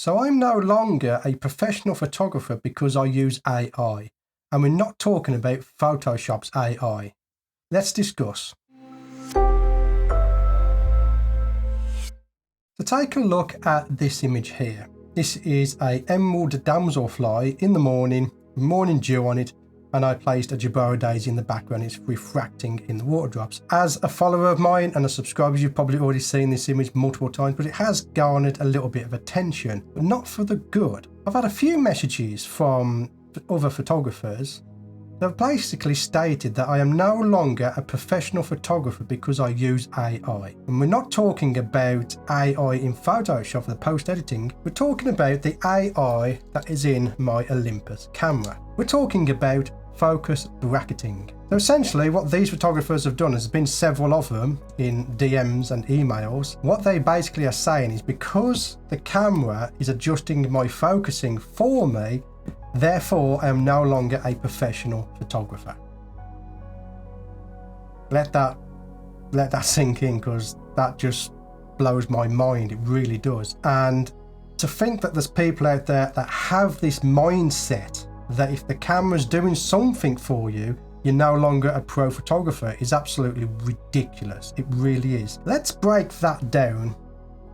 So I'm no longer a professional photographer because I use AI. And we're not talking about Photoshop's AI. Let's discuss. So take a look at this image here. This is a emerald damselfly in the morning dew on it, and I placed a Jabora daisy in the background. It's refracting in the water drops. As a follower of mine and a subscriber, you've probably already seen this image multiple times, but it has garnered a little bit of attention, but not for the good. I've had a few messages from other photographers that have basically stated that I am no longer a professional photographer because I use AI. And we're not talking about AI in Photoshop for the post-editing, we're talking about the AI that is in my Olympus camera. We're talking about focus bracketing. So essentially what these photographers have done, there's been several of them in DMs and emails, what they basically are saying is because the camera is adjusting my focusing for me, therefore, I am no longer a professional photographer. Let that sink in, because that just blows my mind. It really does. And to think that there's people out there that have this mindset that if the camera's doing something for you, you're no longer a pro photographer is absolutely ridiculous. It really is. Let's break that down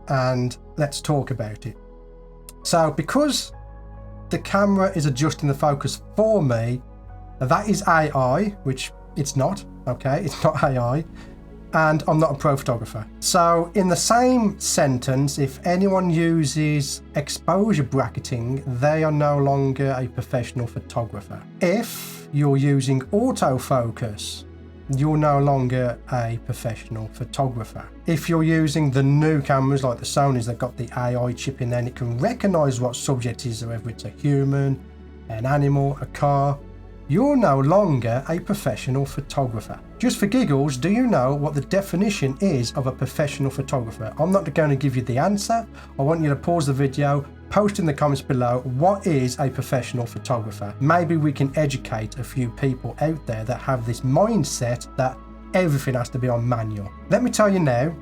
and let's talk about it. So because the camera is adjusting the focus for me, that is AI, which it's not, okay? It's not AI, and I'm not a pro photographer. So in the same sentence, if anyone uses exposure bracketing, they are no longer a professional photographer. If you're using autofocus, you're no longer a professional photographer. If you're using the new cameras like the Sonys that got the AI chip in there and it can recognize what subject is, whether it's a human, an animal, a car, you're no longer a professional photographer. Just for giggles, do you know what the definition is of a professional photographer? I'm not going to give you the answer. I want you to pause the video, post in the comments below what is a professional photographer. Maybe we can educate a few people out there that have this mindset that everything has to be on manual. Let me tell you now,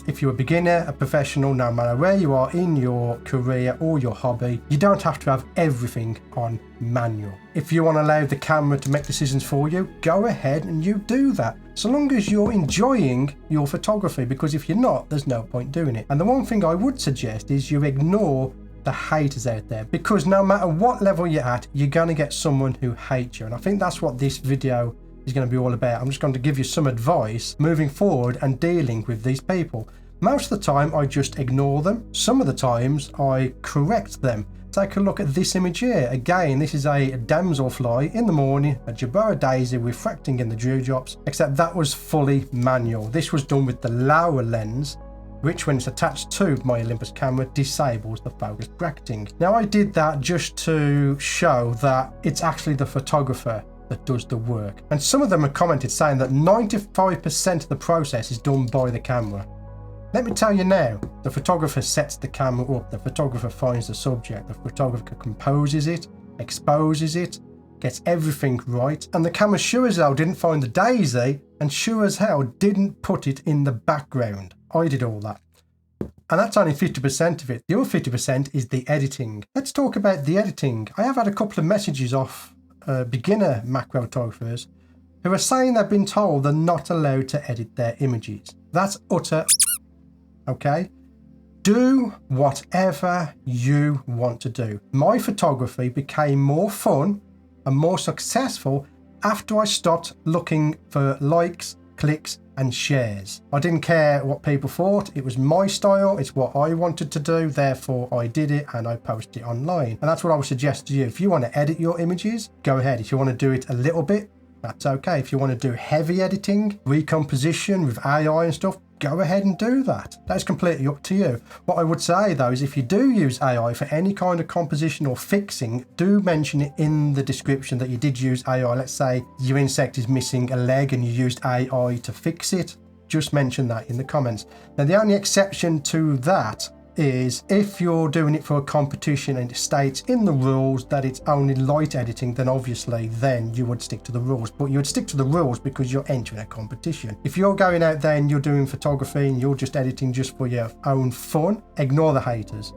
if you're a beginner, a professional, no matter where you are in your career or your hobby, you don't have to have everything on manual. If you want to allow the camera to make decisions for you, go ahead and you do that. So long as you're enjoying your photography, because if you're not, there's no point doing it. And the one thing I would suggest is you ignore the haters out there, because no matter what level you're at, you're going to get someone who hates you. And I think that's what this video is going to be all about. I'm just going to give you some advice moving forward and dealing with these people. Most of the time I just ignore them. Some of the times I correct them. Take a look at this image here. Again, this is a damselfly in the morning, a Jabora daisy refracting in the dewdrops, except that was fully manual. This was done with the lower lens, which when it's attached to my Olympus camera disables the focus bracketing. Now I did that just to show that it's actually the photographer that does the work. And some of them have commented saying that 95% of the process is done by the camera. Let me tell you now, the photographer sets the camera up, the photographer finds the subject, the photographer composes it, exposes it, gets everything right, and the camera sure as hell didn't find the daisy and sure as hell didn't put it in the background. I did all that. And that's only 50% of it. The other 50% is the editing. Let's talk about the editing. I have had a couple of messages off beginner macro photographers who are saying they've been told they're not allowed to edit their images. That's utter okay? Do whatever you want to do. My photography became more fun and more successful after I stopped looking for likes, clicks and shares. I didn't care what people thought. It was my style. It's what I wanted to do. Therefore, I did it and I posted it online. And that's what I would suggest to you. If you want to edit your images, go ahead. If you want to do it a little bit, that's okay. If you want to do heavy editing, recomposition with AI and stuff, go ahead and do that. That's completely up to you. What I would say though is if you do use AI for any kind of composition or fixing, do mention it in the description that you did use AI. Let's say your insect is missing a leg and you used AI to fix it. Just mention that in the comments. Now the only exception to that is if you're doing it for a competition and it states in the rules that it's only light editing, then obviously then you would stick to the rules. But you would stick to the rules because you're entering a competition. If you're going out there and you're doing photography and you're just editing just for your own fun, ignore the haters.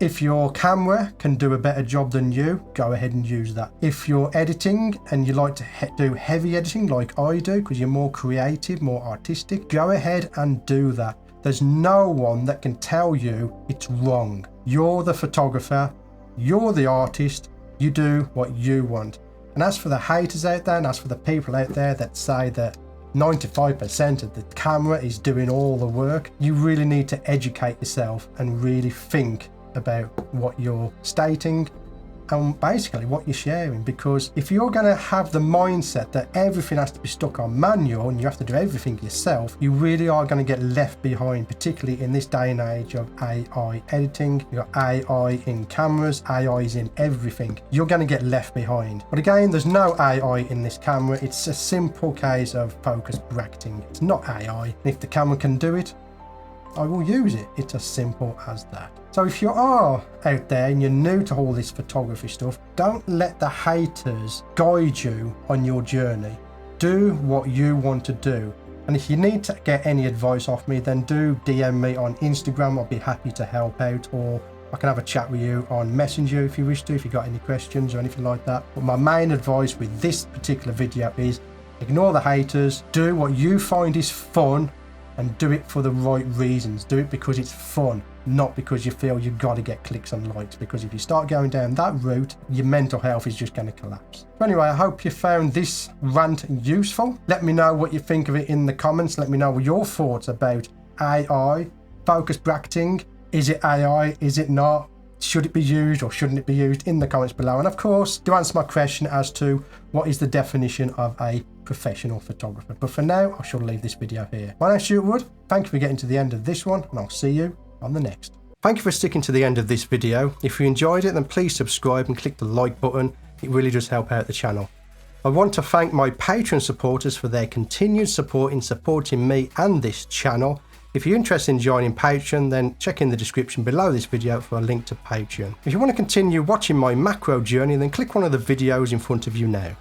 If your camera can do a better job than you, go ahead and use that. If you're editing and you like to do heavy editing like I do, because you're more creative, more artistic, go ahead and do that. There's no one that can tell you it's wrong. You're the photographer, you're the artist, you do what you want. And as for the haters out there, and as for the people out there that say that 95% of the camera is doing all the work, you really need to educate yourself and really think about what you're stating and basically what you're sharing, because if you're going to have the mindset that everything has to be stuck on manual and you have to do everything yourself, you really are going to get left behind, particularly in this day and age of AI editing. You've got AI in cameras, AI is in everything. You're going to get left behind. But again, there's no AI in this camera. It's a simple case of focus bracketing. It's not AI. And if the camera can do it, I will use it. It's as simple as that. So if you are out there and you're new to all this photography stuff, don't let the haters guide you on your journey. Do what you want to do. And if you need to get any advice off me, then do DM me on Instagram. I'll be happy to help out, or I can have a chat with you on Messenger if you wish to, if you've got any questions or anything like that. But my main advice with this particular video is ignore the haters, do what you find is fun, and do it for the right reasons. Do it because it's fun, not because you feel you've got to get clicks and likes, because if you start going down that route, your mental health is just going to collapse. So anyway, I hope you found this rant useful. Let me know what you think of it in the comments. Let me know your thoughts about AI, focus bracketing. Is it AI? Is it not? Should it be used or shouldn't it be used? In the comments below. And of course, do answer my question as to what is the definition of a professional photographer. But for now, I shall leave this video here. My name's Stuart Wood. Thank you for getting to the end of this one, and I'll see you on the next. Thank you for sticking to the end of this video. If you enjoyed it, then please subscribe and click the like button. It really does help out the channel. I want to thank my Patreon supporters for their continued support in supporting me and this channel. If you're interested in joining Patreon, then check in the description below this video for a link to Patreon. If you want to continue watching my macro journey, then click one of the videos in front of you now.